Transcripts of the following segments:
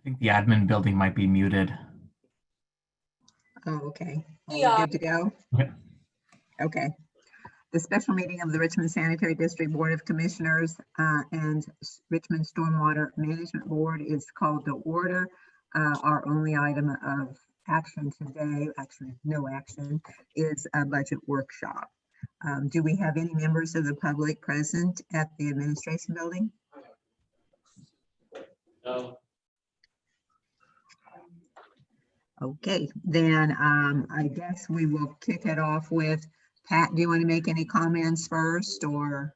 think the admin building might be muted. Oh, okay. Are we Yeah. good to go? Yep. Okay. The special meeting of the Richmond Sanitary District Board of Commissioners and Richmond Stormwater Management Board is called to order. Our only item of action today, actually no action, is a budget workshop. Do we have any members of the public present at the administration building? No. Okay, then I guess we will kick it off with Pat. Do you want to make any comments first, or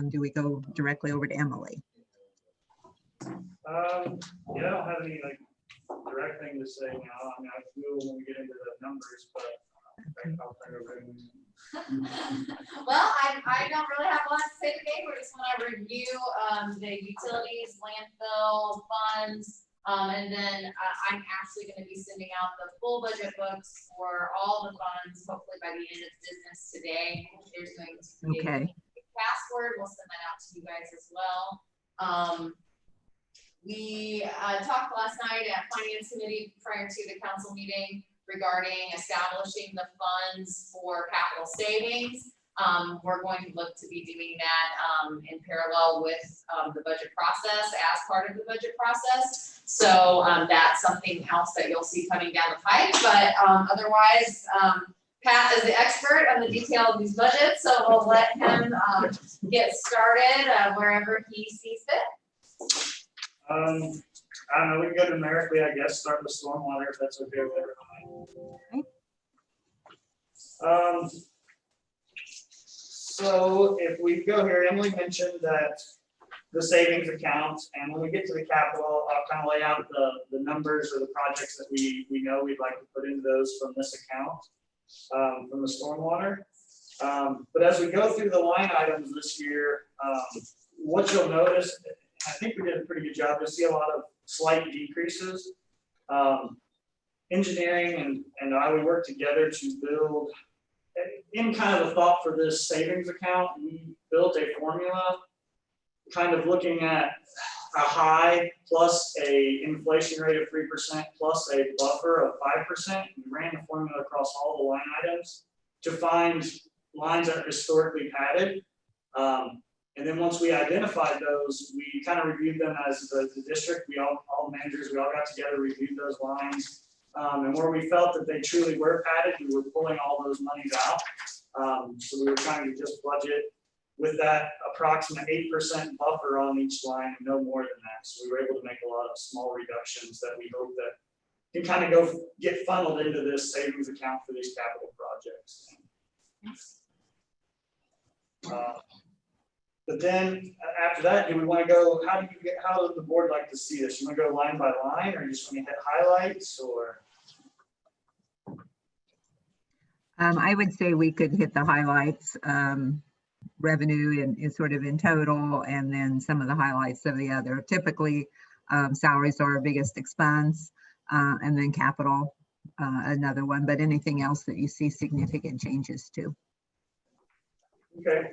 do we go directly over to Emily? Yeah, I don't have any like direct thing to say now. I mean, I will when we get into the numbers, but I'll turn it over to you. Well, I don't really have a lot to say today. We just want to review the utilities, landfill funds, and then I'm actually going to be sending out the full budget books for all the funds, hopefully by the end of business today. There's going to be Okay. a password. We'll send that out to you guys as well. We talked last night at Finance Committee prior to the council meeting regarding establishing the funds for capital savings. We're going to look to be doing that in parallel with the budget process as part of the budget process. So that's something else that you'll see coming down the pipe. But otherwise, Pat is the expert on the detail of these budgets, so we'll let him get started wherever he sees fit. I don't know, we can go numerically, I guess, start with stormwater, if that's okay with everyone. So if we go here, Emily mentioned that the savings account, and when we get to the capital, I'll kind of lay out the numbers or the projects that we know we'd like to put into those from this account, from the stormwater. But as we go through the line items this year, what you'll notice, I think we did a pretty good job. You'll see a lot of slight decreases. Engineering and I, we work together to build, in kind of the thought for this savings account, we built a formula kind of looking at a high plus a inflation rate of 3% plus a buffer of 5%. We ran the formula across all the line items to find lines that are historically padded. And then once we identified those, we kind of reviewed them as the district. All managers, we all got together, reviewed those lines. And where we felt that they truly were padded, we were pulling all those monies out. So we were trying to just budget with that approximate 8% buffer on each line, and no more than that. So we were able to make a lot of small reductions that we hope that can kind of get funneled into this savings account for these capital projects. But then after that, do we want to go, how does the board like to see this? You want to go line by line, or you just want to hit highlights, or? I would say we could hit the highlights, revenue and sort of in total, and then some of the highlights of the other. Typically, salaries are our biggest expense, and then capital, another one, but anything else that you see significant changes to. Okay.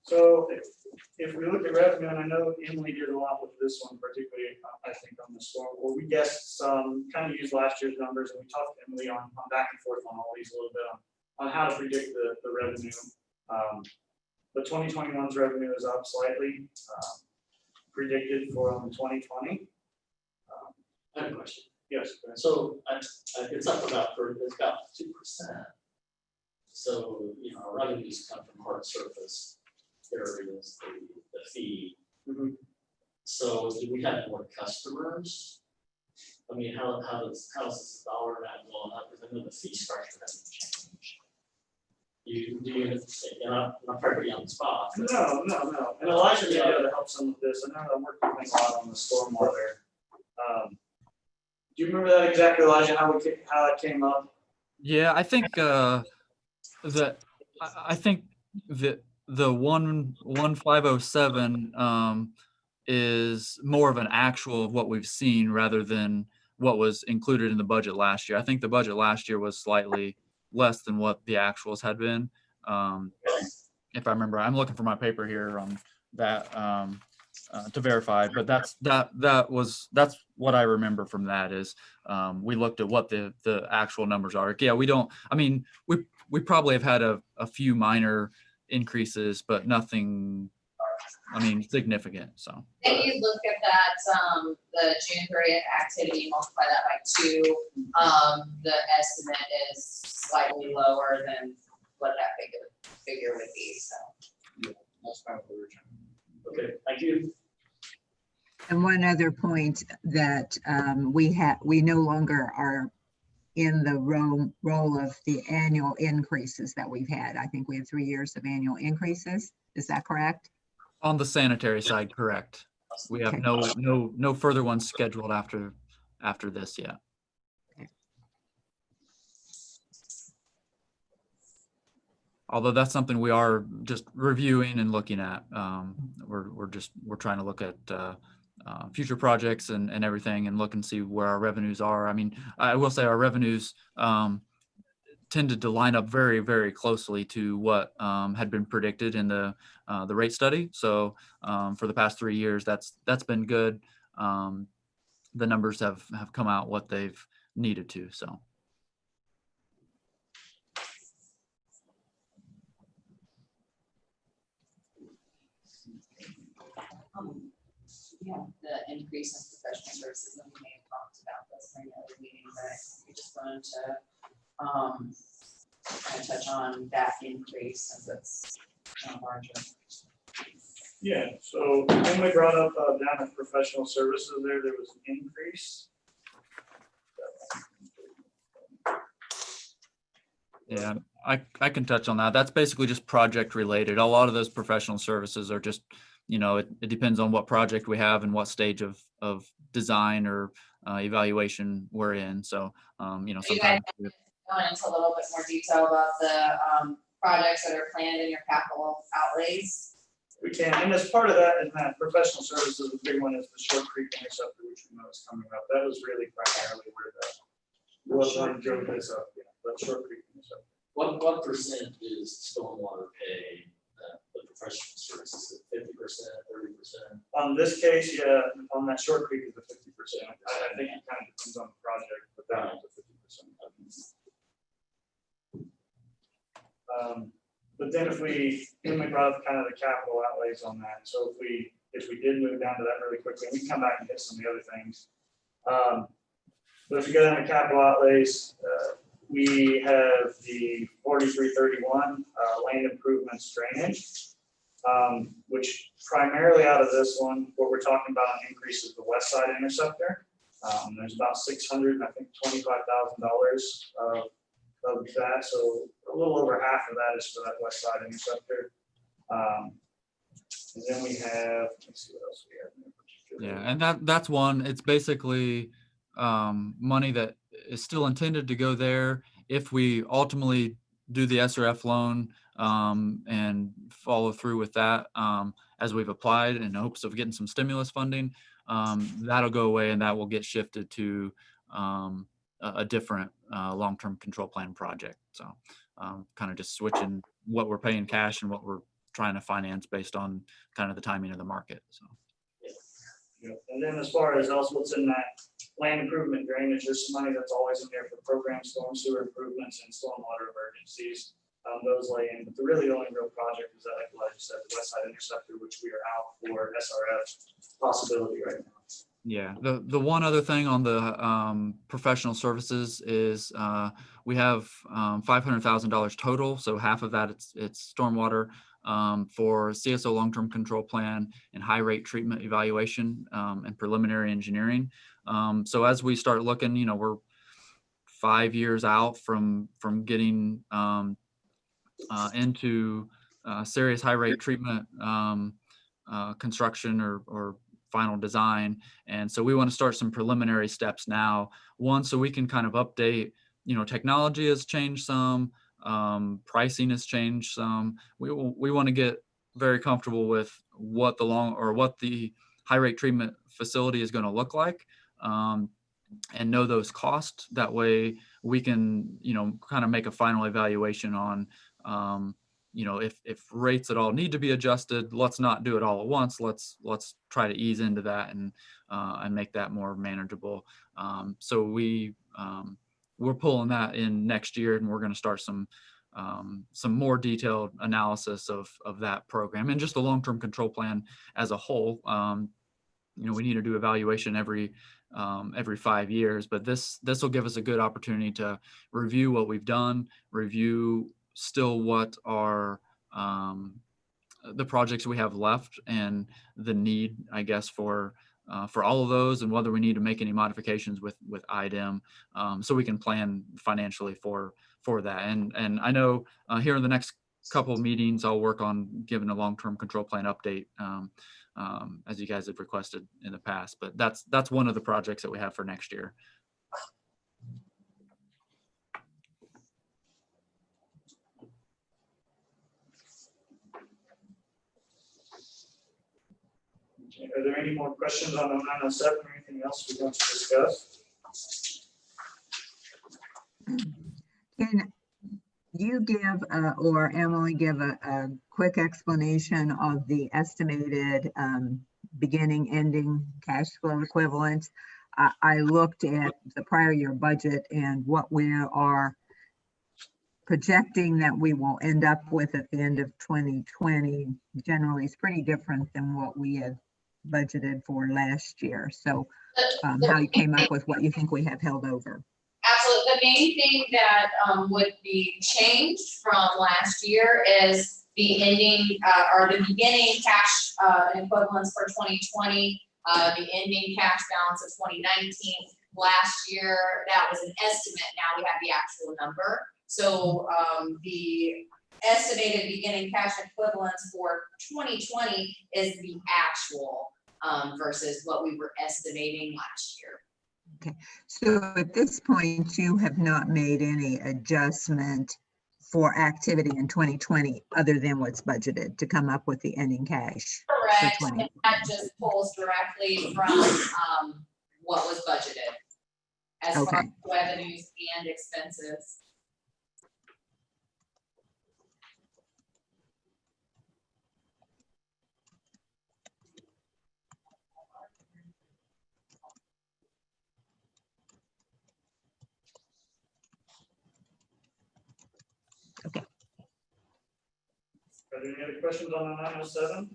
So if we look at revenue, and I know Emily did a lot with this one, particularly I think on the storm, where we guessed some, kind of used last year's numbers, and we talked to Emily on back and forth on all these a little bit on how to predict the revenue. The 2021's revenue is up slightly, predicted for 2020. I have a question. Yes. So it's up about 2%. So, you know, our revenues come from hard surface areas, the fee. Mm-hmm. So do we have more customers? I mean, how does this dollar amount going up? Because I know the fee structure hasn't changed. And I'm probably putting you on the spot. No. And Elijah may be able to help some with this. I know I'm working a lot on the stormwater. Do you remember that exactly, Elijah, how it came up? Yeah, I think I think that the 1507 is more of an actual of what we've seen rather than what was included in the budget last year. I think the budget last year was slightly less than what the actuals had been. If I remember, I'm looking for my paper here on that. to verify, but that's what I remember from that is we looked at what the actual numbers are. Yeah, we probably have had a few minor increases, but nothing, significant. So And you look at that, the June 30th activity, multiply that by 2, the estimate is slightly lower than what that figure would be, so. That's kind of what we're trying. Okay, thank you. And one other point that we no longer are in the role of the annual increases that we've had. I think we have 3 years of annual increases. Is that correct? on the sanitary side, correct. We have Okay. no further ones scheduled after this yet. Although that's something we are just reviewing and looking at. We're trying to look at future projects and everything and look and see where our revenues are. I will say our revenues tended to line up very, very closely to what had been predicted in the rate study. So for the past 3 years, that's been good. The numbers have come out what they've needed to. So. Yeah, the increase in professional services, and we may have talked about this in another meeting, but we just wanted to kind of touch on that increase since it's larger. Yeah, so when we brought up down at professional services there was an increase. Yeah, I can touch on that. That's basically just project related. A lot of those professional services are just, it depends on what project we have and what stage of design or evaluation we're in. So, You guys sometimes. go into a little bit more detail about the projects that are planned in your capital outlays. We can, and as part of that, in that professional services, the big one is the Short Creek interceptor, which we know is coming up. That was really primarily where what drove this up, the Short Creek interceptor. What percent is stormwater pay, the professional services, 50%, 30%? On this case, yeah, on that Short Creek is the 50%. I think it kind of depends on the project, but that was the 50%. But then if we brought up kind of the capital outlays on that, so if we did move down to that really quickly, we can come back and hit some of the other things. But if you go down to capital outlays, we have the 4331 land improvements drainage, which primarily out of this one, what we're talking about an increase is the west side interceptor. There's about $625,000 of that, so a little over half of that is for that west side interceptor. And then we have, let's see what else we have. Yeah, and that's one. It's basically money that is still intended to go there if we ultimately do the SRF loan and follow through with that as we've applied in hopes of getting some stimulus funding. That'll go away and that will get shifted to a different long-term control plan project. So kind of just switching what we're paying cash and what we're trying to finance based on kind of the timing of the market. So. Yeah. And then as far as else what's in that land improvement drainage, there's some money that's always in there for programs, storm sewer improvements and stormwater emergencies. Those lay in, but the only real project is that, like I said, the west side interceptor, which we are out for SRF possibility right now. Yeah, the one other thing on the professional services is we have $500,000 total. So half of that it's stormwater for CSO long-term control plan and high rate treatment evaluation and preliminary engineering. So as we start looking, we're 5 years out from getting into serious high rate treatment construction or final design. And so we want to start some preliminary steps now. One, so we can kind of update, technology has changed some, pricing has changed some. We want to get very comfortable with what the high rate treatment facility is going to look like and know those costs. That way we can, kind of make a final evaluation on if rates at all need to be adjusted, let's not do it all at once. Let's try to ease into that and make that more manageable. So we're pulling that in next year, and we're going to start some more detailed analysis of that program and just the long-term control plan as a whole. We need to do evaluation every 5 years, but this will give us a good opportunity to review what we've done, review still what are the projects we have left and the need, I guess, for all of those, and whether we need to make any modifications with IDEM, so we can plan financially for that. And I know here in the next couple of meetings, I'll work on giving a long-term control plan update, as you guys have requested in the past. But that's one of the projects that we have for next year. Are there any more questions on 907 or anything else we want to discuss? Can you give, or Emily give a quick explanation of the estimated beginning, ending cash flow equivalent? I looked at the prior year budget, and what we are projecting that we will end up with at the end of 2020 generally is pretty different than what we had budgeted for last year. So how you came up with what you think we have held over? Absolutely. The main thing that would be changed from last year is the ending or the beginning cash equivalents for 2020, the ending cash balance of 2019. Last year, that was an estimate. Now we have the actual number. So the estimated beginning cash equivalents for 2020 is the actual versus what we were estimating last year. Okay, so at this point, you have not made any adjustment for activity in 2020 other than what's budgeted to come up with the ending cash. Correct. And that just pulls directly from what was budgeted as far as revenues and expenses. Are there any other questions on the 907?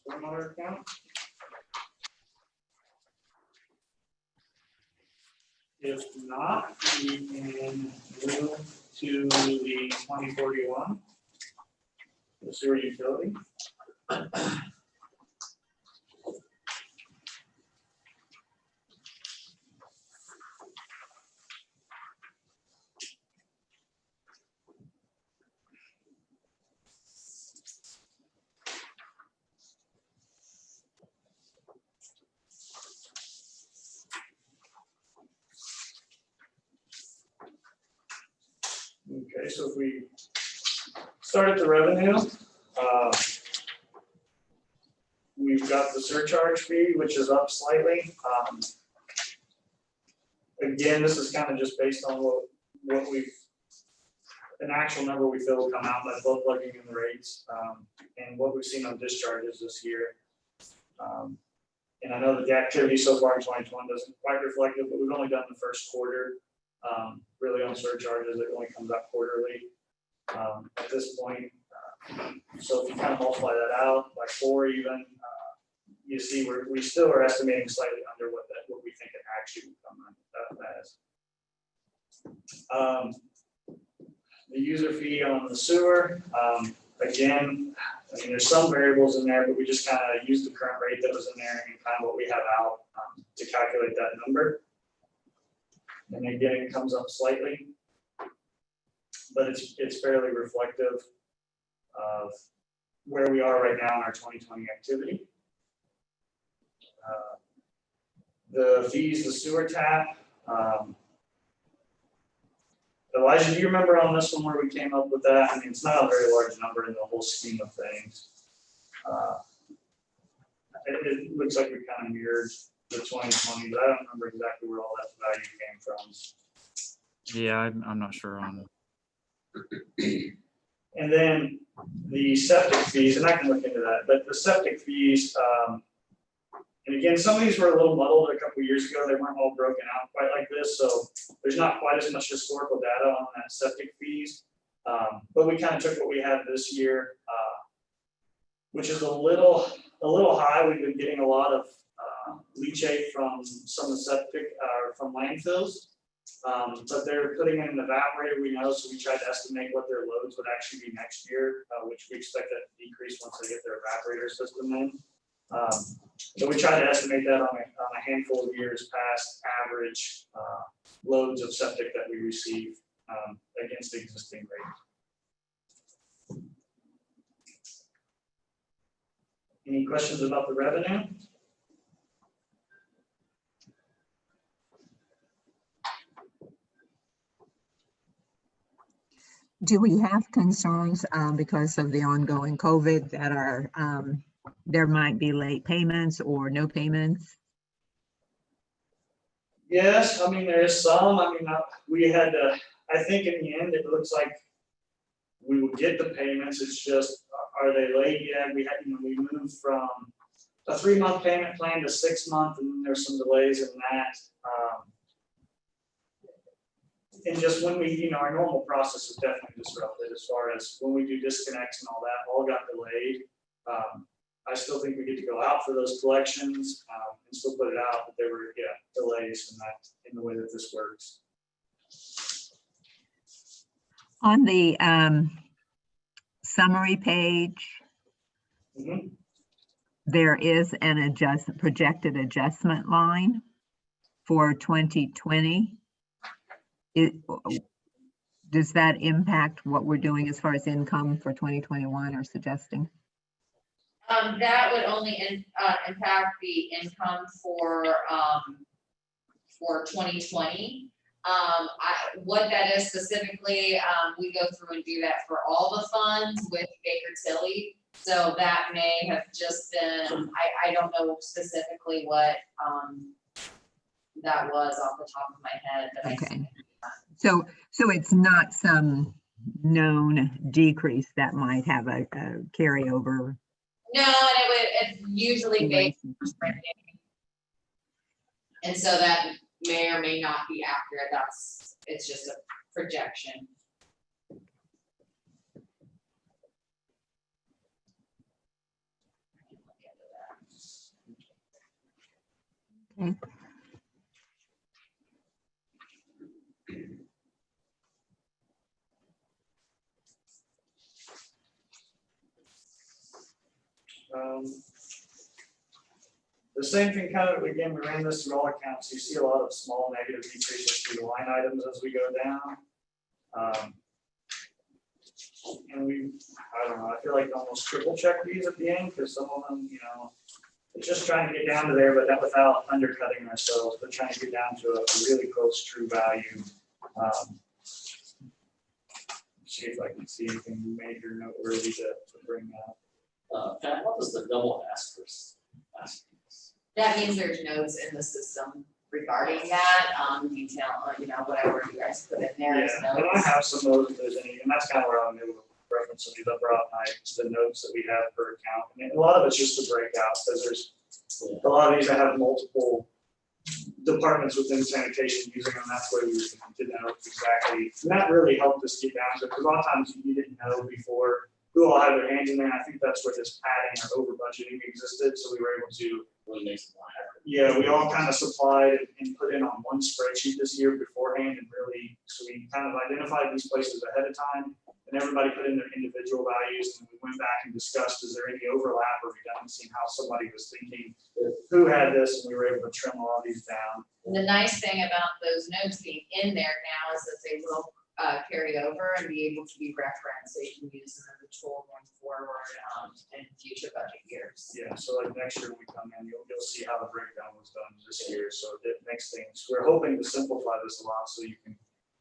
Stormwater account? If not, we can move to the 2041, the sewer utility. Okay, so if we start at the revenue, we've got the surcharge fee, which is up slightly. Again, this is kind of just based on what we've, an actual number we feel will come out by both plugging in the rates and what we've seen on discharges this year. And I know that the activity so far in 2021 doesn't quite reflect it, but we've only done the first quarter. Really on surcharges, it only comes out quarterly at this point. So if you kind of multiply that out by 4 even, you see we still are estimating slightly under what we think it actually will come out as. The user fee on the sewer, again, I mean, there's some variables in there, but we just kind of use the current rate that was in there and kind of what we have out to calculate that number. And again, it comes up slightly, but it's fairly reflective of where we are right now in our 2020 activity. The fees, the sewer tap. Elijah, do you remember on this one where we came up with that? I mean, it's not a very large number in the whole scheme of things. It looks like we kind of mirrored the 2020, but I don't remember exactly where all that value came from. Yeah, I'm not sure on. And then the septic fees, and I can look into that, but the septic fees, and again, some of these were a little muddled a couple of years ago. They weren't all broken out quite like this, so there's not quite as much historical data on that septic fees. But we kind of took what we had this year, which is a little high. We've been getting a lot of leachate from some of the septic, from landfills. But they're putting in an evaporator, we know, so we tried to estimate what their loads would actually be next year, which we expect that to decrease once they get their evaporator system in. So we tried to estimate that on a handful of years past average loads of septic that we receive against the existing rate. Any questions about the revenue? Do we have concerns because of the ongoing COVID that are there might be late payments or no payments? Yes, I mean, there is some. I mean, we had to, I think in the end, it looks like we will get the payments. It's just, are they late yet? We had, we moved from a 3-month payment plan to 6-month, and then there's some delays in that. And just when we, our normal process is definitely disrupted as far as when we do disconnects and all that, all got delayed. I still think we get to go out for those collections and still put it out, but there were, delays in the way that this works. On the summary page, there is an projected adjustment line for 2020. Does that impact what we're doing as far as income for 2021 or suggesting? That would only impact the income for 2020. What that is specifically, we go through and do that for all the funds with Baker Tilly. So that may have just been, I don't know specifically what that was off the top of my head. But okay. So it's not some known decrease that might have a carryover. No, and it's usually based on spending. And so that may or may not be accurate. It's just a projection. Okay. The same thing kind of, again, we ran this through all accounts. You see a lot of small negative decreases through the line items as we go down. And I don't know, I feel like almost triple check these at the end because some of them, it's just trying to get down to there, but that without undercutting ourselves, but trying to get down to a really close true value. See if I can see anything major noteworthy to bring up. Pat, what was the double asterisk? That means there's notes in the system regarding that, detail, whatever you guys put in there as Yeah, and I notes. have some of those if there's any, and that's kind of where I'm able to reference some of these up brought the notes that we have per account. And a lot of it's just to break out because there's a lot of these that have multiple departments within sanitation using them. That's where we didn't know exactly. And that really helped us get down to it because a lot of times you didn't know before who all had their hands in there. And I think that's where this padding or over budgeting existed. So we were able to Really makes it more accurate. yeah, we all kind of supplied and put in on one spreadsheet this year beforehand and really, so we kind of identified these places ahead of time and everybody put in their individual values and we went back and discussed, is there any overlap or redundancy in how somebody was thinking, who had this, and we were able to trim all of these down. And the nice thing about those notes being in there now is that they will carry over and be able to be referenced, so you can use them as a tool going forward in future budget years. Yeah, so like next year when we come in, you'll see how the breakdown was done this year. So it makes things, we're hoping to simplify this a lot so you can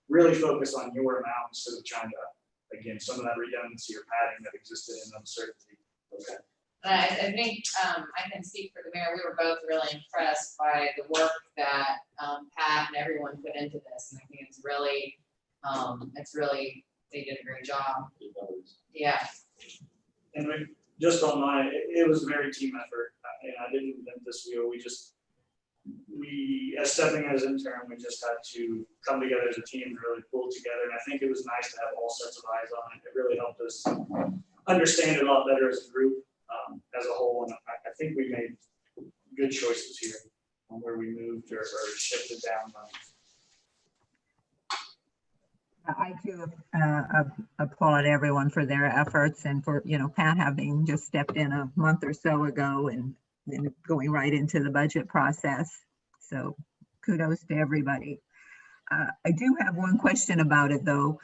really focus on your amount instead of trying to, again, some of that redundancy or padding that existed in uncertainty. Okay. I think I can speak for the mayor. We were both really impressed by the work that Pat and everyone put into this, and I think it's really they did a great job. Yeah, And just on my, it was a very team effort, and I didn't invent this wheel, as stepping as intern, we just had to come together as a team and really pull together, and I think it was nice to have all sets of eyes on it. It really helped us understand it a lot better as a group, as a whole, and I think we made good choices here on where we moved or shifted down. I too applaud everyone for their efforts and for, Pat having just stepped in a month or so ago and then going right into the budget process. So kudos to everybody. I do have one question about it though.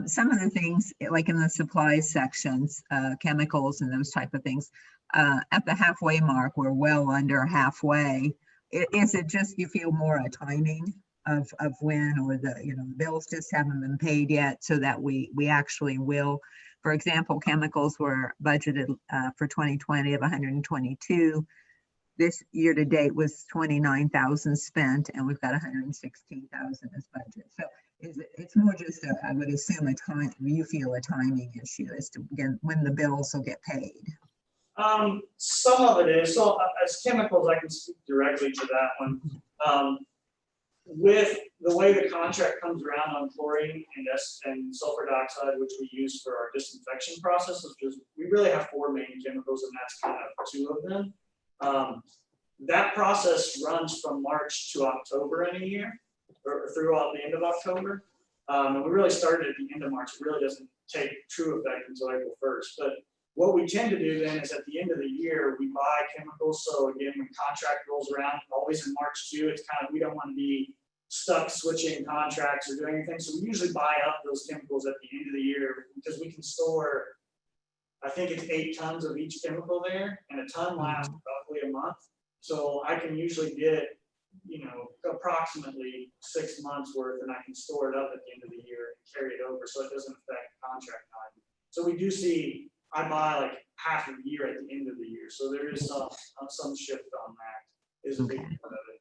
Some of the things like in the supplies sections, chemicals and those type of things, at the halfway mark, we're well under halfway. Is it just you feel more a timing of when, or the bills just haven't been paid yet, so that we actually will? For example, chemicals were budgeted for 2020 of 122. This year to date was 29,000 spent, and we've got 116,000 as budget. So it's more just I would assume you feel a timing issue as to when the bills will get paid. Some of it is. So as chemicals, I can speak directly to that one. With the way the contract comes around on chlorine and sulfur dioxide, which we use for our disinfection process, we really have 4 main chemicals, and that's kind of 2 of them. That process runs from March to October in a year, or throughout the end of October. And we really started at the end of March. It really doesn't take true effect until April 1st. But what we tend to do then is at the end of the year, we buy chemicals. So again, when contract rolls around, always in March too, it's kind of, we don't want to be stuck switching contracts or doing anything. So we usually buy up those chemicals at the end of the year because we can store, I think it's 8 tons of each chemical there, and a ton lasts roughly a month. So I can usually get, approximately 6 months worth, and I can store it up at the end of the year and carry it over, so it doesn't affect contract time. So we do see, I buy like half a year at the end of the year. So there is some shift on that. Is a big part of it.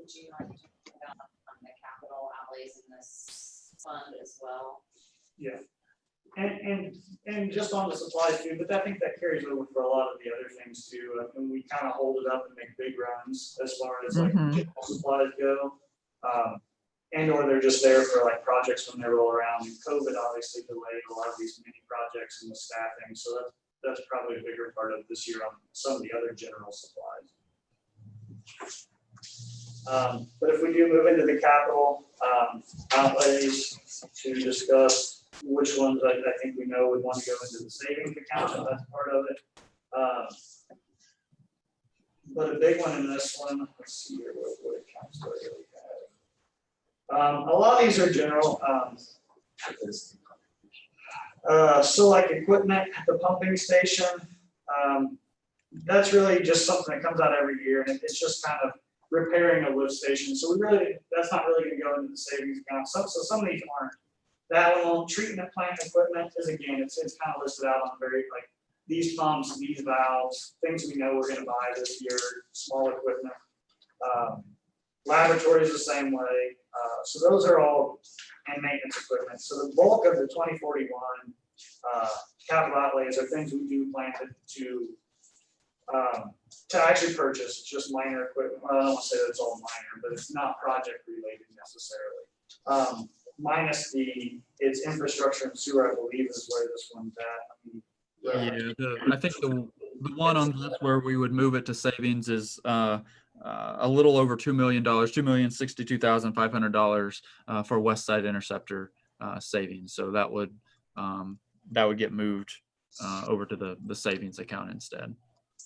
would you like to talk about the capital outlays in this fund as well? Yeah. And just on the supplies too, but I think that carries over for a lot of the other things too. And we kind of hold it up and make big runs as far as like general supplies go. And or they're just there for like projects when they roll around. And COVID obviously delayed a lot of these mini projects and the staffing. So that's probably a bigger part of this year on some of the other general supplies. But if we do move into the capital outlays to discuss which ones I think we know would want to go into the savings account, so that's part of it. But a big one in this one, let's see here, what accounts do I really have? A lot of these are general. So like equipment at the pumping station, that's really just something that comes out every year, and it's just kind of repairing a lift station. So that's not really going to go into the savings account. So some of these aren't. That one, treatment plant equipment is, again, it's kind of listed out on very, like, these pumps, these valves, things we know we're going to buy this year, small equipment. Laboratories the same way. So those are all and maintenance equipment. So the bulk of the 2041 capital outlays are things we do plan to actually purchase, just minor equipment. Well, I don't want to say that it's all minor, but it's not project related necessarily. Minus its infrastructure and sewer, I believe, is where this one's at. I think the one on this where we would move it to savings is a little over $2 million, $2,062,500 for West Side Interceptor savings. So that would get moved over to the savings account instead.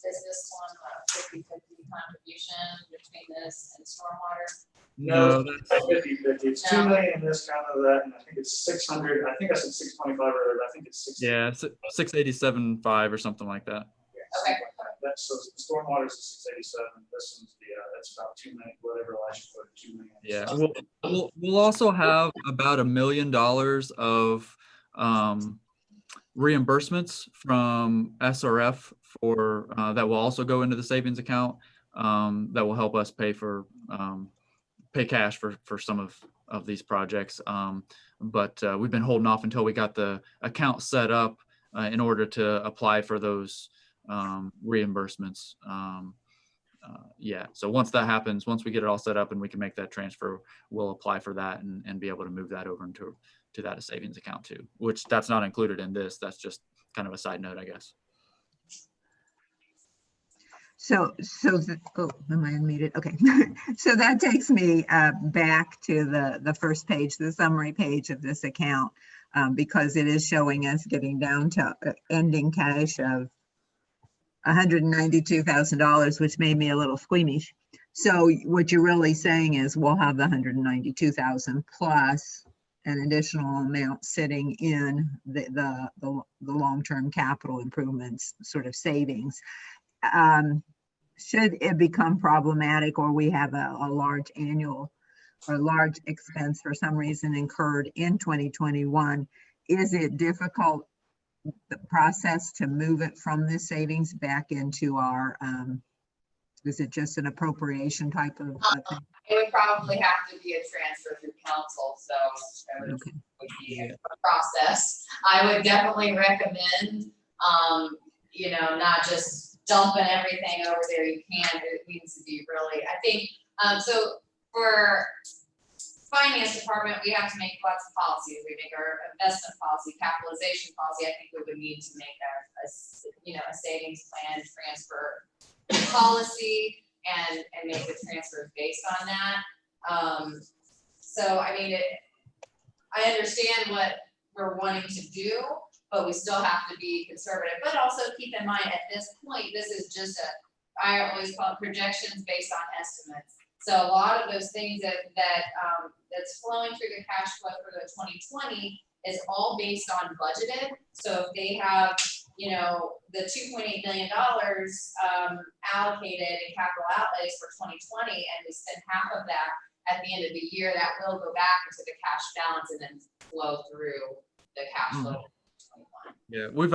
Is this one 50-50 contribution between this and stormwater? No, that's 50-50. It's $2 million in this, kind of that, and I think it's 600. I think I said 625 earlier. I think it's 6. Yeah, 687.5 or something like that. Yeah, okay. That's so the stormwater is 687. This one's that's about 2 million, whatever last year put 2 million. Yeah, we'll also have about $1 million of reimbursements from SRF for that will also go into the savings account that will help us pay for pay cash for some of these projects. But we've been holding off until we got the account set up in order to apply for those reimbursements. Yeah, so once that happens, once we get it all set up and we can make that transfer, we'll apply for that and be able to move that over into that savings account too, which that's not included in this. That's just kind of a side note, I guess. So, oh, am I unmuted? Okay. So that takes me back to the first page, the summary page of this account, because it is showing us getting down to ending cash of $192,000, which made me a little squeamish. So what you're really saying is we'll have the 192,000 plus an additional amount sitting in the long-term capital improvements sort of savings. Should it become problematic or we have a large annual or large expense for some reason incurred in 2021, is it difficult, the process, to move it from this savings back into our, is it just an appropriation type of thing? It would probably have to be a transfer through council, so that would be a process. I would definitely recommend, not just dumping everything over there. You can, it needs to be really, I think, so for finance department, we have to make lots of policies. We make our investment policy, capitalization policy. I think we would need to make a savings plan transfer policy and make the transfers based on that. So I mean, I understand what we're wanting to do, but we still have to be conservative. But also keep in mind, at this point, this is just I always call it projections based on estimates. So a lot of those things that's flowing through the cash flow for the 2020 is all based on budgeted. So if they have, the $2.8 million allocated in capital outlays for 2020, and we spend half of that at the end of the year, that will go back into the cash balance and then flow through the cash flow. Yeah, we've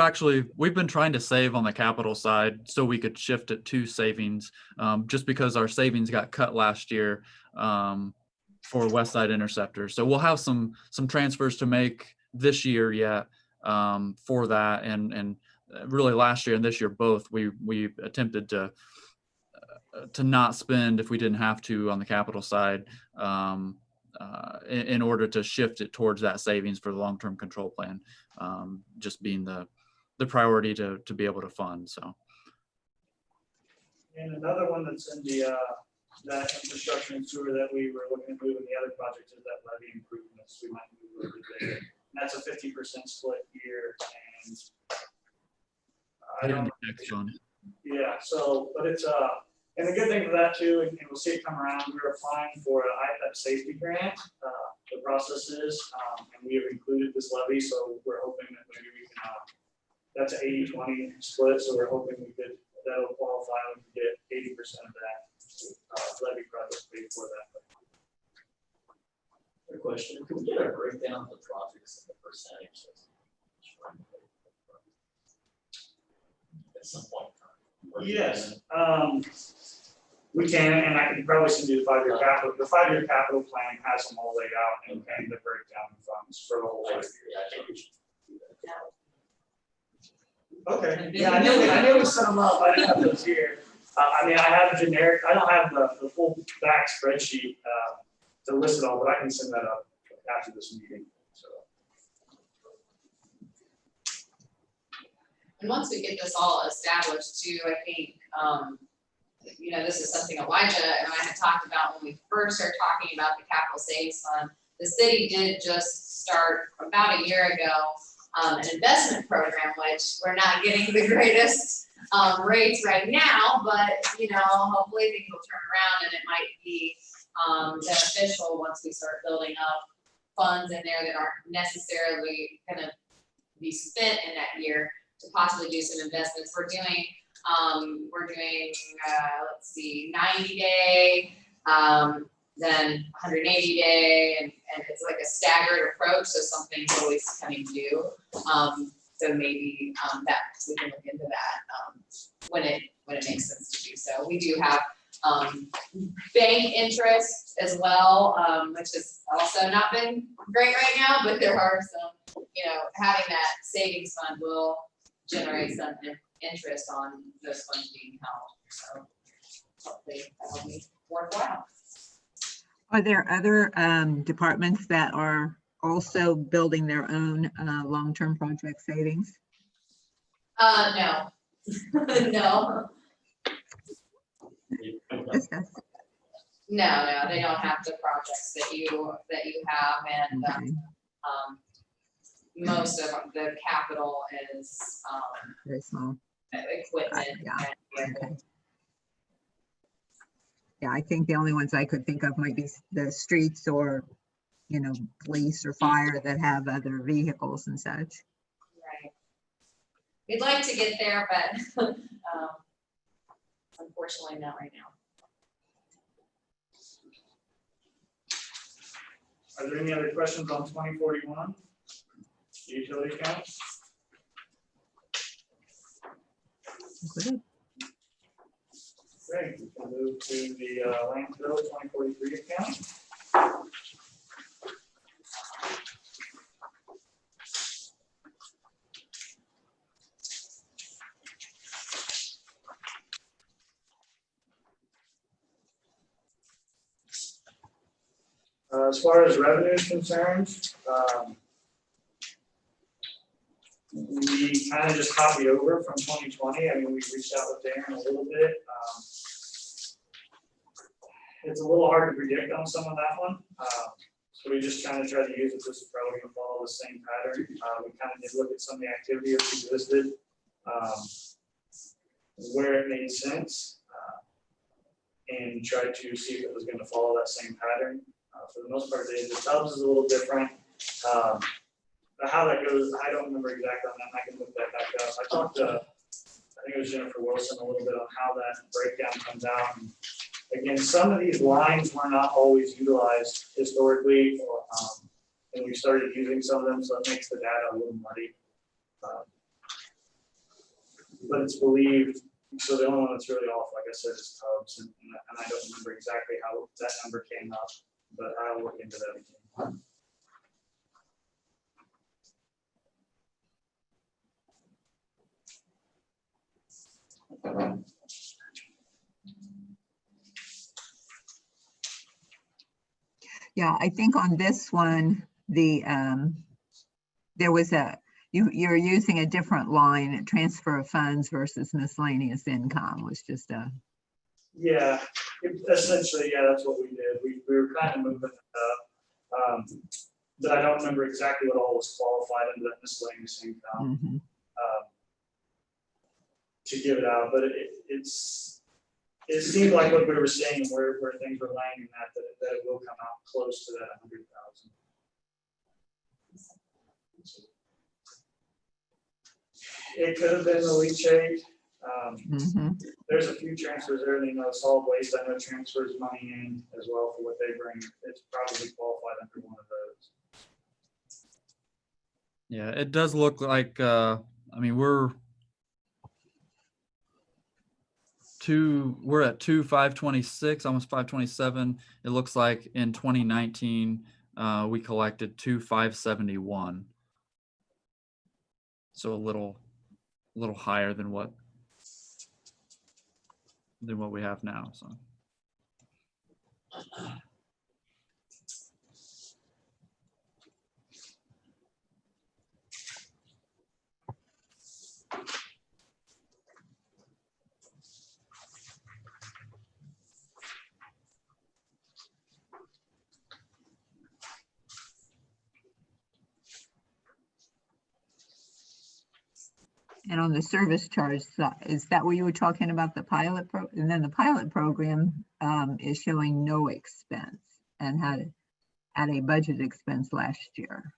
been trying to save on the capital side so we could shift it to savings, just because our savings got cut last year for West Side Interceptor. So we'll have some transfers to make this year yet for that, and really last year and this year both we attempted to not spend if we didn't have to on the capital side in order to shift it towards that savings for the long-term control plan, just being the priority to be able to fund. So, and another one that's in the that infrastructure and sewer that we were looking to move in the other project is that levy improvements. We might move over there. And that's a 50% split year, and I don't know. Yeah, so, but it's and the good thing for that too, and we'll see it come around, we're applying for an IFAP safety grant. The process is, and we have included this levy, so we're hoping that maybe we can, that's an 80-20 split, so we're hoping that'll qualify and get 80% of that levy project paid for that. Good question. Can we get a breakdown of the projects and the percentages? At some point in time. Yes, we can, and I can probably send you the 5-year capital. The 5-year capital plan has them all laid out and the breakdown of funds for the whole 5 years. Yeah, I think we should do that. Okay. Yeah, I knew we set them up. I didn't have those here. I mean, I have a generic. I don't have the full back spreadsheet to list it all, but I can send that up after this meeting. So. And once we get this all established too, I think, this is something Elijah and I had talked about when we first started talking about the capital savings fund. The city did just start about a year ago an investment program, which we're not getting the greatest rates right now, but hopefully things will turn around and it might be beneficial once we start building up funds in there that aren't necessarily going to be spent in that year to possibly do some investments. We're doing let's see, 90-day, then 180-day, and it's like a staggered approach, so something's always coming due. So maybe that we can look into that when it makes sense to do so. We do have Bank interest as well, which has also not been great right now, but there are some, having that savings fund will generate some interest on those funds being held, so hopefully that'll be worthwhile. Are there other departments that are also building their own long-term project savings? No. No, Discuss. no, they don't have the projects that you have, and, Okay, most of the capital is, very small. equipment. Yeah, and okay. Yeah, I think the only ones I could think of might be the streets or, police or fire that have other vehicles and such. Right. We'd like to get there, but unfortunately not right now. Are there any other questions on 2041? Utility accounts? Good. Great, we can move to the landfill 2043 account. As far as revenue is concerned, we kind of just copied over from 2020. I mean, we reached out with Darren a little bit. It's a little hard to predict on some of that one. So we just kind of try to use it. This is probably going to follow the same pattern. We kind of did look at some of the activity that's existed, where it made sense, and tried to see if it was going to follow that same pattern. For the most part, the tubs is a little different. But how that goes, I don't remember exactly on that. I can look that back up. I talked to, I think it was Jennifer Wilson, a little bit on how that breakdown comes out. And again, some of these lines were not always utilized historically, and we started using some of them, so it makes the data a little muddy. But it's believed, so the only one that's really off, like I said, is tubs, and I don't remember exactly how that number came up, but I'll look into that again. Yeah, I think on this one, there was you're using a different line, transfer of funds versus miscellaneous income was just a. Yeah, essentially, yeah, that's what we did. We were kind of moving it up. But I don't remember exactly what all was qualified under that miscellaneous income to give it out. But it seemed like what we were saying, where things were landing at, that it will come out close to that 100,000. It could have been the leachate. There's a few transfers there. Solid waste, I know transfers money in as well for what they bring. It's probably qualified under one of those. Yeah, it does look like, I mean, we're at 526, almost 527. It looks like in 2019, we collected 571. So a little higher than what we have now. So. And on the service charge side, is that what you were talking about, the pilot and then the pilot program is showing no expense and had a budget expense last year.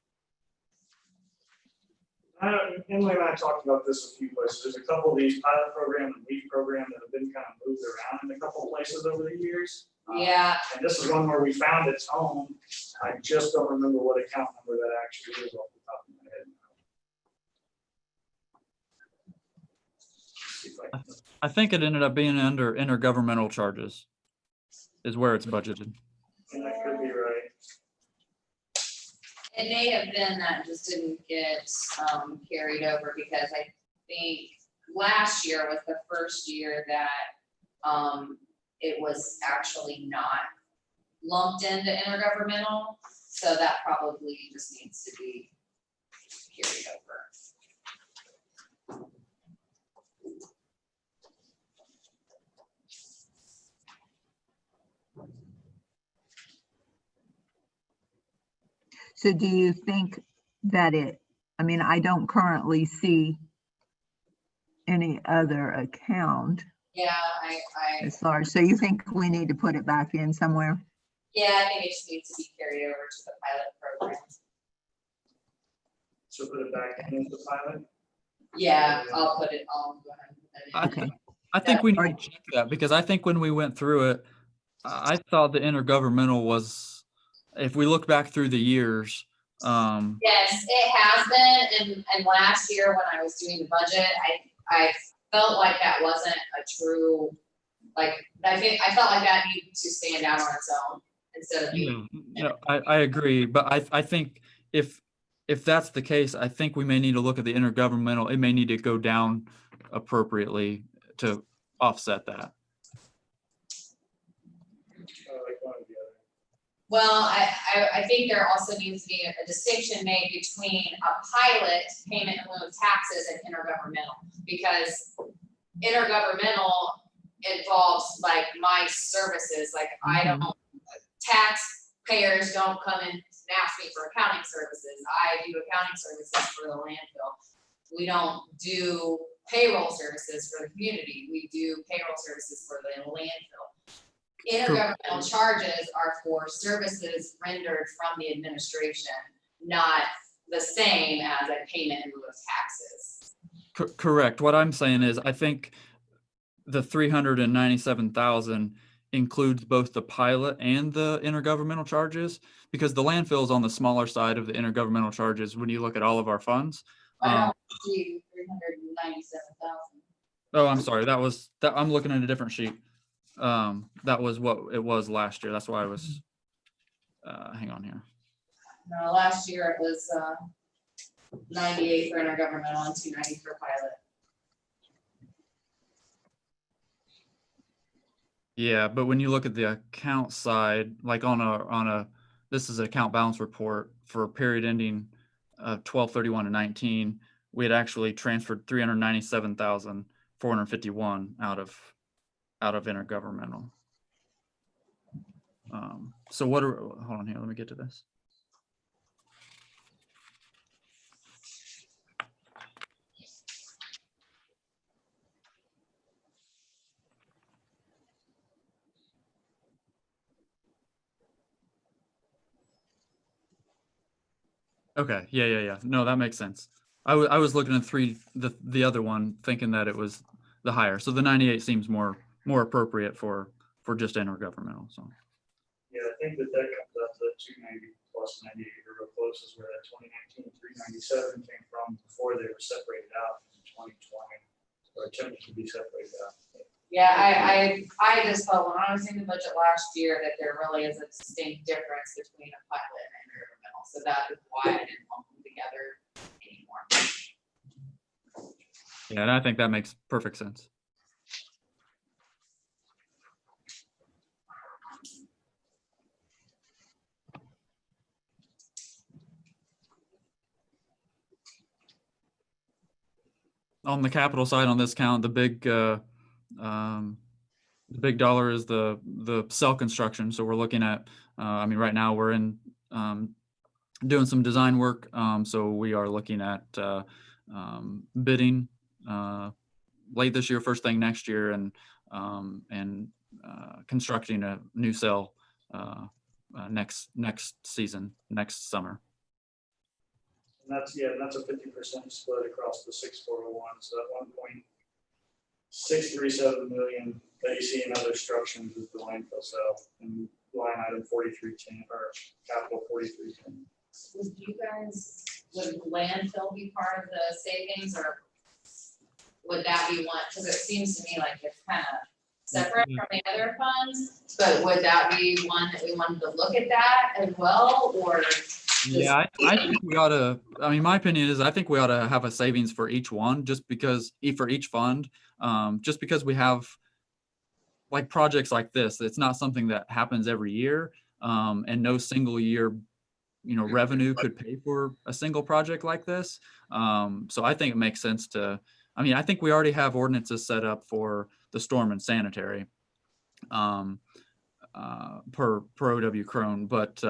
Emily and I talked about this a few places. There's a couple of these pilot program and LEAP program that have been kind of moved around in a couple of places over the years. Yeah. And this is one where we found its home. I just don't remember what account number that actually is off the top of my head. I think it ended up being under intergovernmental charges. is where it's budgeted. And that could be right. It may have been that just didn't get carried over because I think last year was the first year that it was actually not lumped into intergovernmental. So that probably just needs to be carried over. So do you think that I mean, I don't currently see any other account Yeah, I as large. So you think we need to put it back in somewhere? yeah, I think it just needs to be carried over to the pilot program. So put it back into the pilot. Yeah, I'll go ahead and put it in. Okay. I think we need to check that because I think when we went through it, I thought the intergovernmental was, if we look back through the years, Yes, it has been, and last year when I was doing the budget, I felt like that wasn't a true, like, I felt like that needed to stand out on its own instead of being. I agree, but I think if that's the case, I think we may need to look at the intergovernmental. It may need to go down appropriately to offset that. Like one or the other. Well, I think there also needs to be a distinction made between a pilot payment in lieu of taxes and intergovernmental, because intergovernmental involves like my services, like I don't, taxpayers don't come and ask me for accounting services. I do accounting services for the landfill. We don't do payroll services for the community. We do payroll services for the landfill. Intergovernmental charges are for services rendered from the administration, not the same as a payment in lieu of taxes. Correct. What I'm saying is, I think the 397,000 includes both the pilot and the intergovernmental charges, because the landfill is on the smaller side of the intergovernmental charges when you look at all of our funds. I don't see 397,000. Oh, I'm sorry. That was that. I'm looking at a different sheet. That was what it was last year. That's why I was. Hang on here. No, last year it was 98 for intergovernmental and 290 for pilot. Yeah, but when you look at the account side, like on a this is an account balance report for a period ending 12/31/19, we had actually transferred 397,451 out of intergovernmental. So what are, hold on here, let me get to this. Okay, yeah. No, that makes sense. I was looking at the other one, thinking that it was the higher. So the 98 seems more appropriate for just intergovernmental. So Yeah, I think that comes up to 290 plus 98 or real close is where that 2019 397 came from before they were separated out in 2020 or attempted to be separated out. Yeah, I just felt when I was in the budget last year that there really is a distinct difference between a pilot and an intergovernmental. So that is why I didn't lump them together anymore. yeah, and I think that makes perfect sense. On the capital side on this count, the big dollar is the cell construction. So we're looking at, I mean, right now we're in doing some design work. So we are looking at bidding late this year, first thing next year, and constructing a new cell next season, next summer. And that's a 50% split across the 6401. So that 1.637 million that you see in other instructions is the landfill cell, and line item 4310 or capital 4310. Would landfill be part of the savings, or would that be one? Because it seems to me like it's kind of separate from the other funds, but would that be one that we wanted to look at that as well, or? Yeah, I think we ought to, I mean, my opinion is I think we ought to have a savings for each one, just because, for each fund, just because we have like projects like this. It's not something that happens every year, and no single year, revenue could pay for a single project like this. So I think it makes sense to, I think we already have ordinances set up for the storm and sanitary, per OW Crone, but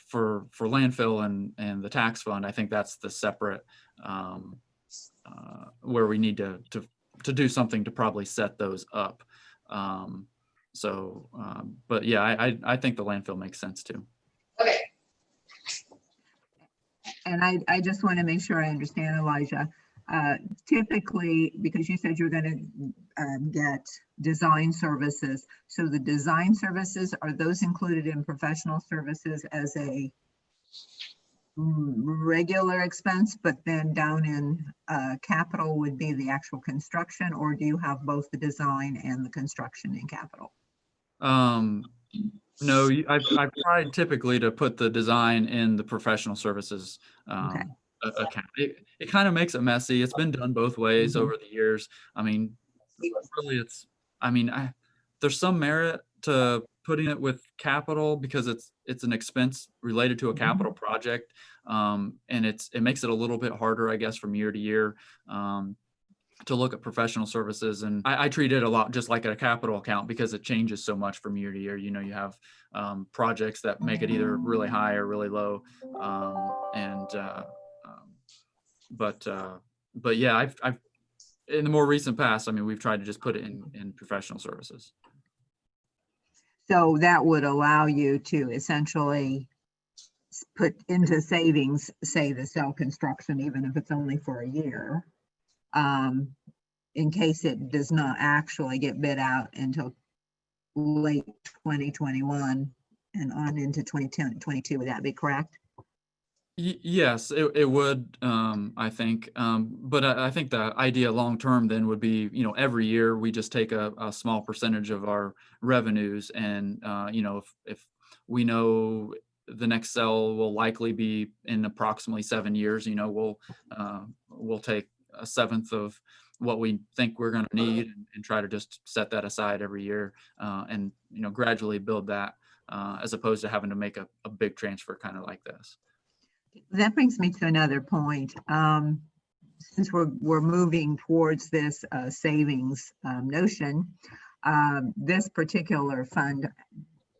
for landfill and the tax fund, I think that's the separate, where we need to do something to probably set those up. But yeah, I think the landfill makes sense too. Okay, And I just want to make sure I understand, Elijah. Typically, because you said you're going to get design services. So the design services, are those included in professional services as a regular expense, but then down in capital would be the actual construction, or do you have both the design and the construction in capital? No, I've tried typically to put the design in the professional services Okay. account. It kind of makes it messy. It's been done both ways over the years. Really, there's some merit to putting it with capital because it's an expense related to a capital project, and it makes it a little bit harder, I guess, from year to year. To look at professional services, and I treat it a lot just like a capital account because it changes so much from year to year. You have projects that make it either really high or really low, but yeah, I've in the more recent past, we've tried to just put it in professional services. So that would allow you to essentially put into savings, say the cell construction, even if it's only for a year, in case it does not actually get bid out until late 2021 and on into 2022. Would that be correct? Yes, it would, I think. But I think the idea long term then would be, every year we just take a small percentage of our revenues, and if we know the next cell will likely be in approximately 7 years, we'll take a seventh of what we think we're going to need and try to just set that aside every year, and gradually build that, as opposed to having to make a big transfer kind of like this. That brings me to another point. Since we're moving towards this savings notion, this particular fund,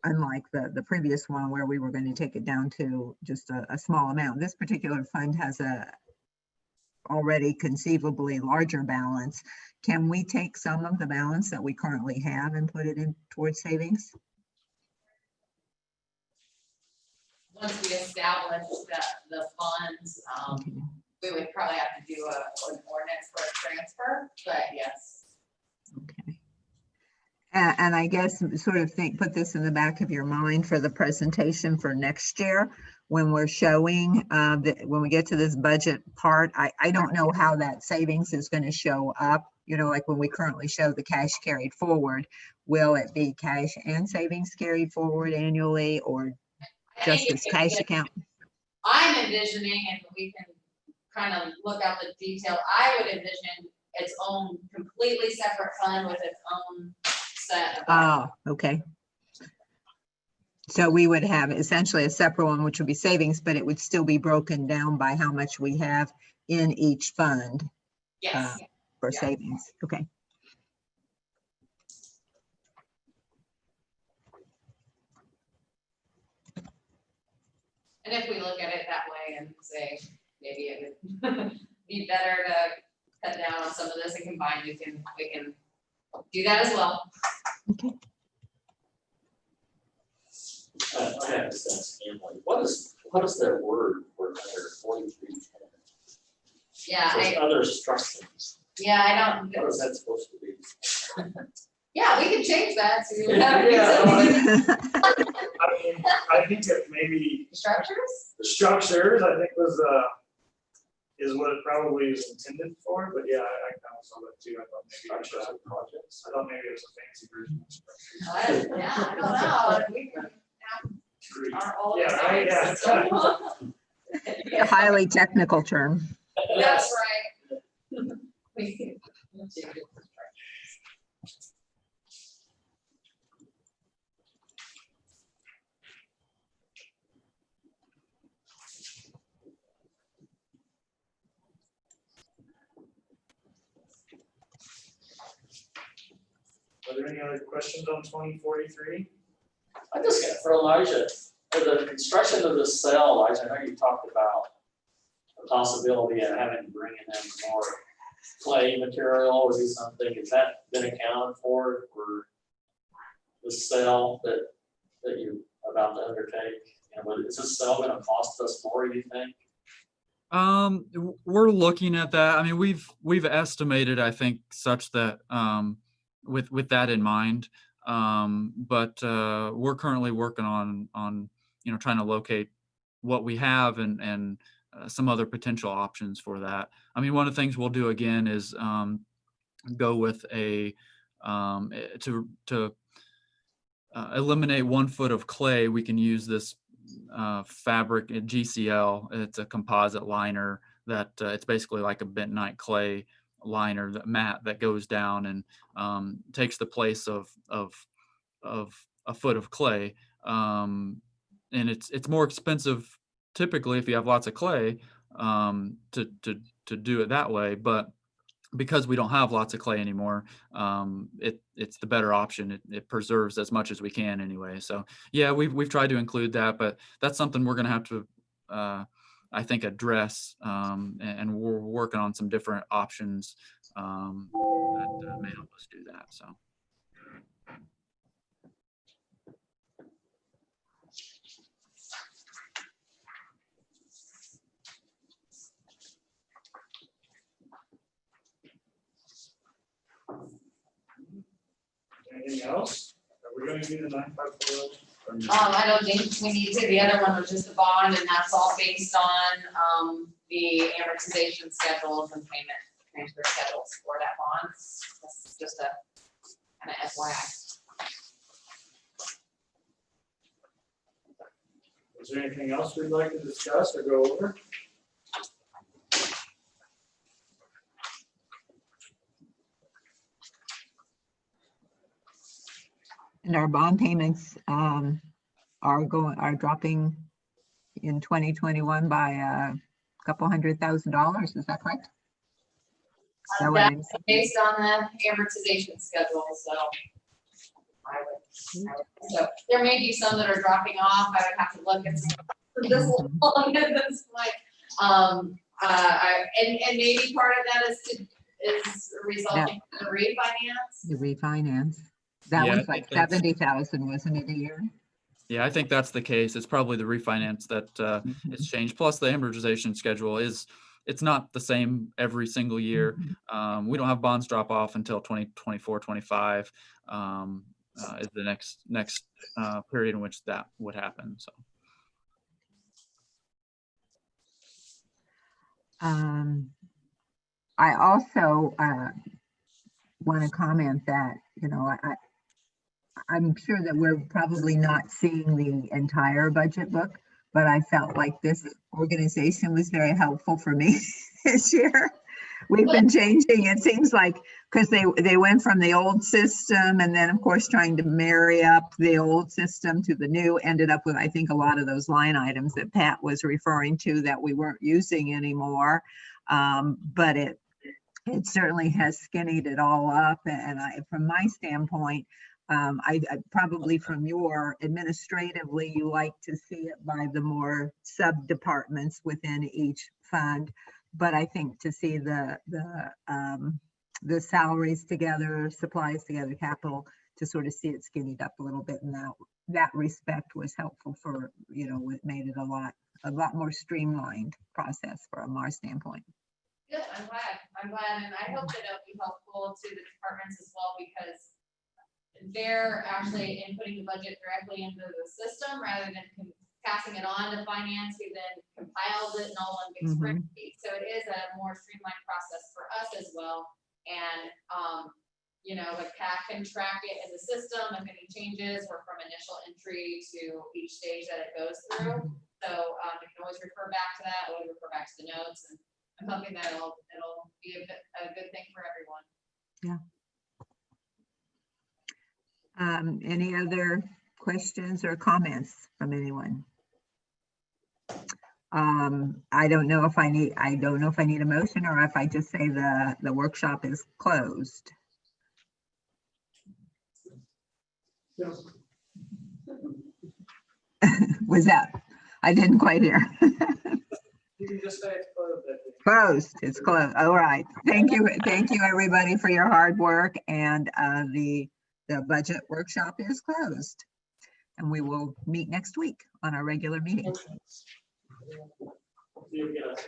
unlike the previous one where we were going to take it down to just a small amount, this particular fund has a already conceivably larger balance. Can we take some of the balance that we currently have and put it in towards savings? once we establish the funds, we would probably have to do an ordinance for a transfer, but yes. Okay. And I guess sort of put this in the back of your mind for the presentation for next year when we're showing, when we get to this budget part. I don't know how that savings is going to show up. Like when we currently show the cash carried forward, will it be cash and savings carried forward annually, or just this cash account? I'm envisioning, and we can kind of look out the detail, I would envision its own completely separate fund with its own set of. Oh, okay. So we would have essentially a separate one, which would be savings, but it would still be broken down by how much we have in each fund. Yes. For savings. Okay. And if we look at it that way and say, maybe it would be better to cut down on some of this and combine, we can do that as well. Okay. I have to ask Emily, what is that word for under 4310? Yeah, There's other structures. yeah, I don't. What is that supposed to be? Yeah, we can change that to. I think that maybe Structures? the structures, I think was is what it probably is intended for, but yeah, I kind of saw that too. I thought maybe it was projects. I thought maybe it was a fancy version of structure. Yeah, I don't know. We can have our old Yeah, right, yeah. system. A highly technical term. That's right. We can- Are there any other questions on 2043? I just got for Elijah, for the construction of the cell, Elijah, I know you talked about the possibility of having to bring in more clay material or do something. Has that been accounted for the cell that you're about to undertake? And is this cell gonna cost us more, you think? We're looking at that. I mean, we've estimated, I think, such that with that in mind. But we're currently working on trying to locate what we have and some other potential options for that. I mean, one of the things we'll do again is go with a to eliminate 1 foot of clay. We can use this fabric GCL. It's a composite liner that it's basically like a bentonite clay liner, that mat that goes down and takes the place of a foot of clay. And it's more expensive typically if you have lots of clay to do it that way, but because we don't have lots of clay anymore, it's the better option. It preserves as much as we can anyway. So yeah, we've tried to include that, but that's something we're going to have to, I think, address. And we're working on some different options that may help us do that. So. Anything else? Are we gonna do the 954? I don't think we need to. The other one was just a bond, and that's all based on the amortization schedules and payment transfer schedules for that bond. That's just a kind of FYI. Is there anything else we'd like to discuss or go over? And our bond payments are dropping in 2021 by a couple $100,000. Is that correct? Is that what I'm saying? Based on the amortization schedule, so so there may be some that are dropping off. I would have to look at some this long at this point. And maybe part of that is resulting from the refinance. The refinance. That Yeah, was like 70,000, wasn't it, a year? Yeah, I think that's the case. It's probably the refinance that it's changed. Plus, the amortization schedule it's not the same every single year. We don't have bonds drop off until 2024, 25 is the next period in which that would happen. So. I also want to comment that, I'm sure that we're probably not seeing the entire budget book, but I felt like this organization was very helpful for me this year. We've been changing, it seems like, because they went from the old system and then, of course, trying to marry up the old system to the new, ended up with, I think, a lot of those line items that Pat was referring to that we weren't using anymore. But it certainly has skinnied it all up. And from my standpoint, I probably from your administratively, you like to see it by the more sub departments within each fund. But I think to see the salaries together, supplies together, capital, to sort of see it skinnied up a little bit in that respect was helpful for, it made it a lot more streamlined process from our standpoint. Good, I'm glad, and I hope that it'll be helpful to the departments as well, because they're actually inputting the budget directly into the system rather than passing it on to finance, who then compiles it in all one big spreadsheet. So it is a more streamlined process for us as well. And, you know, like Pat can track it in the system, if any changes or from initial entry to each stage that it goes through. So you can always refer back to that, always refer back to the notes, and I'm hoping that it'll be a good thing for everyone. Any other questions or comments from anyone? I don't know if I need a motion or if I just say the workshop is closed. Was that, I didn't quite hear. You can just say it's closed, I think. Closed, it's closed. All right. Thank you, everybody, for your hard work, and the budget workshop is closed. And we will meet next week on our regular meeting. You'll get us,